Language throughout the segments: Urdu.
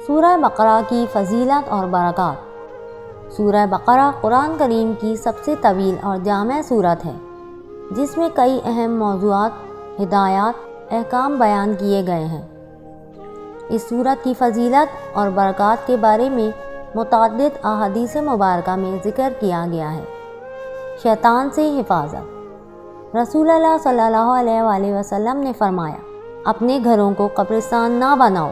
سورہ بقرہ کی فضیلت اور برکات۔ سورہ بقرہ قرآن کریم کی سب سے طویل اور جامع سورت ہے، جس میں کئی اہم موضوعات، ہدایات، احکام بیان کیے گئے ہیں۔ اس سورت کی فضیلت اور برکات کے بارے میں متعدد احادیث مبارکہ میں ذکر کیا گیا ہے۔ شیطان سے حفاظت۔ رسول اللہ صلی اللہ علیہ وآلہ وسلم نے فرمایا، اپنے گھروں کو قبرستان نہ بناؤ،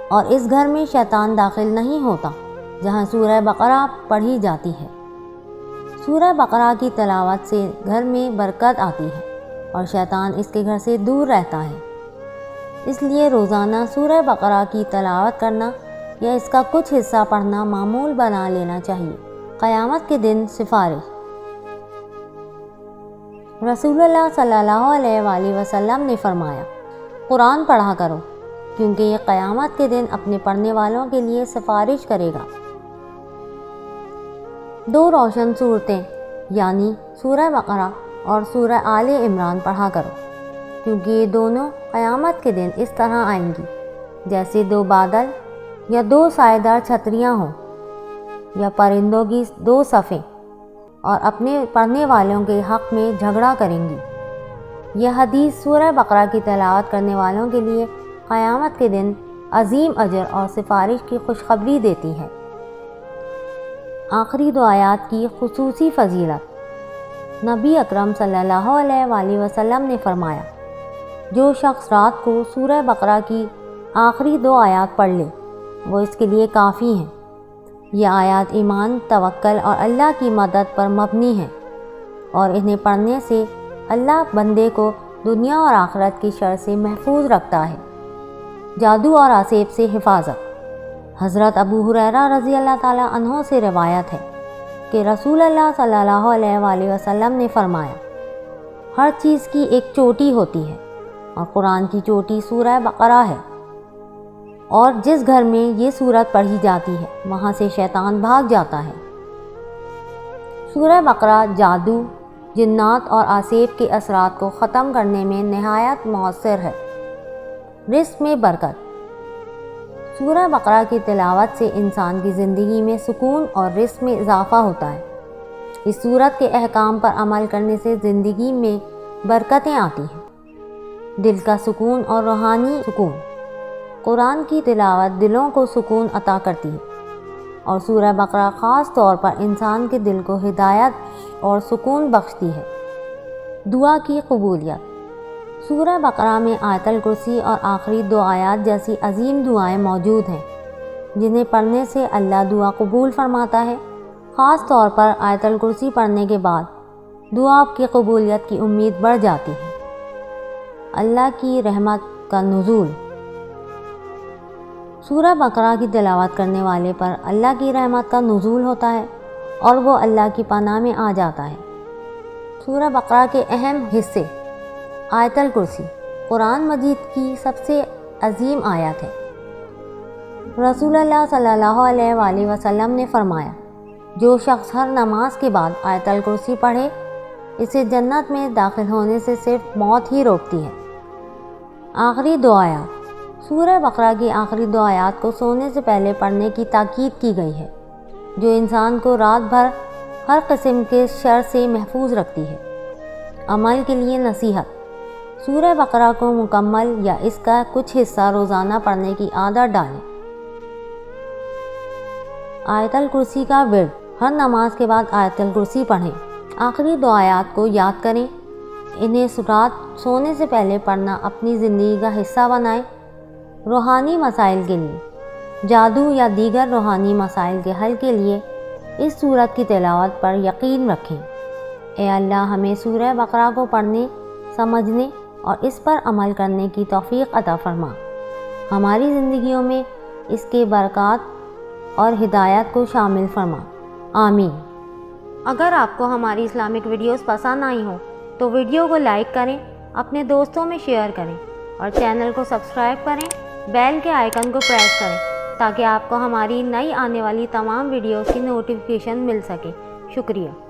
اور اس گھر میں شیطان داخل نہیں ہوتا جہاں سورہ بقرہ پڑھی جاتی ہے۔ سورہ بقرہ کی تلاوت سے گھر میں برکت آتی ہے اور شیطان اس کے گھر سے دور رہتا ہے۔ اس لیے روزانہ سورہ بقرہ کی تلاوت کرنا یا اس کا کچھ حصہ پڑھنا معمول بنا لینا چاہیے۔ قیامت کے دن سفارش۔ رسول اللہ صلی اللہ علیہ وآلہ وسلم نے فرمایا، قرآن پڑھا کرو، کیونکہ یہ قیامت کے دن اپنے پڑھنے والوں کے لیے سفارش کرے گا۔ دو روشن صورتیں یعنی سورہ بقرہ اور سورہ آل عمران پڑھا کرو، کیونکہ یہ دونوں قیامت کے دن اس طرح آئیں گی جیسے دو بادل یا دو سائے دار چھتریاں ہوں، یا پرندوں کی دو صفیں، اور اپنے پڑھنے والوں کے حق میں جھگڑا کریں گی۔ یہ حدیث سورہ بقرہ کی تلاوت کرنے والوں کے لیے قیامت کے دن عظیم اجر اور سفارش کی خوشخبری دیتی ہے۔ آخری دو آیات کی خصوصی فضیلت۔ نبی اکرم صلی اللہ علیہ وآلہ وسلم نے فرمایا، جو شخص رات کو سورہ بقرہ کی آخری دو آیات پڑھ لے وہ اس کے لیے کافی ہیں۔ یہ آیات ایمان، توکل اور اللہ کی مدد پر مبنی ہیں، اور انہیں پڑھنے سے اللہ بندے کو دنیا اور آخرت کی شر سے محفوظ رکھتا ہے۔ جادو اور آسیب سے حفاظت۔ حضرت ابو ہریرہ رضی اللہ تعالیٰ عنہ سے روایت ہے کہ رسول اللہ صلی اللہ علیہ وآلہ وسلم نے فرمایا، ہر چیز کی ایک چوٹی ہوتی ہے، اور قرآن کی چوٹی سورہ بقرہ ہے، اور جس گھر میں یہ سورت پڑھی جاتی ہے وہاں سے شیطان بھاگ جاتا ہے۔ سورہ بقرہ جادو، جنات اور آسیب کے اثرات کو ختم کرنے میں نہایت مؤثر ہے۔ رزق میں برکت۔ سورہ بقرہ کی تلاوت سے انسان کی زندگی میں سکون اور رزق میں اضافہ ہوتا ہے۔ اس سورت کے احکام پر عمل کرنے سے زندگی میں برکتیں آتی ہیں، دل کا سکون اور روحانی سکون۔ قرآن کی تلاوت دلوں کو سکون عطا کرتی ہے، اور سورہ بقرہ خاص طور پر انسان کے دل کو ہدایت اور سکون بخشتی ہے۔ دعا کی قبولیت۔ سورہ بقرہ میں آیت الکرسی اور آخری دو آیات جیسی عظیم دعائیں موجود ہیں، جنہیں پڑھنے سے اللہ دعا قبول فرماتا ہے۔ خاص طور پر آیت الکرسی پڑھنے کے بعد دعا کی قبولیت کی امید بڑھ جاتی ہے۔ اللہ کی رحمت کا نزول۔ سورہ بقرہ کی تلاوت کرنے والے پر اللہ کی رحمت کا نزول ہوتا ہے، اور وہ اللہ کی پناہ میں آ جاتا ہے۔ سورہ بقرہ کے اہم حصے۔ آیت الکرسی قرآن مجید کی سب سے عظیم آیت ہے۔ رسول اللہ صلی اللہ علیہ وآلہ وسلم نے فرمایا، جو شخص ہر نماز کے بعد آیت الکرسی پڑھے، اسے جنت میں داخل ہونے سے صرف موت ہی روکتی ہے۔ آخری دو آیات۔ سورہ بقرہ کی آخری دو آیات کو سونے سے پہلے پڑھنے کی تاکید کی گئی ہے، جو انسان کو رات بھر ہر قسم کے شر سے محفوظ رکھتی ہے۔ عمل کے لیے نصیحت۔ سورہ بقرہ کو مکمل یا اس کا کچھ حصہ روزانہ پڑھنے کی عادت ڈالیں۔ آیت الکرسی کا ورد۔ ہر نماز کے بعد آیت الکرسی پڑھیں۔ آخری دو آیات کو یاد کریں۔ انہیں رات سونے سے پہلے پڑھنا اپنی زندگی کا حصہ بنائیں۔ روحانی مسائل کے لیے۔ جادو یا دیگر روحانی مسائل کے حل کے لیے اس سورت کی تلاوت پر یقین رکھیں۔ اے اللہ، ہمیں سورہ بقرہ کو پڑھنے، سمجھنے اور اس پر عمل کرنے کی توفیق عطا فرما۔ ہماری زندگیوں میں اس کے برکات اور ہدایت کو شامل فرما۔ آمین۔ اگر آپ کو ہماری اسلامک ویڈیوز پسند آئی ہوں تو ویڈیو کو لائک کریں، اپنے دوستوں میں شیئر کریں، اور چینل کو سبسکرائب کریں، بیل کے آئیکن کو پریس کریں تاکہ آپ کو ہماری نئی آنے والی تمام ویڈیوز کی نوٹیفیکیشن مل سکے۔ شکریہ۔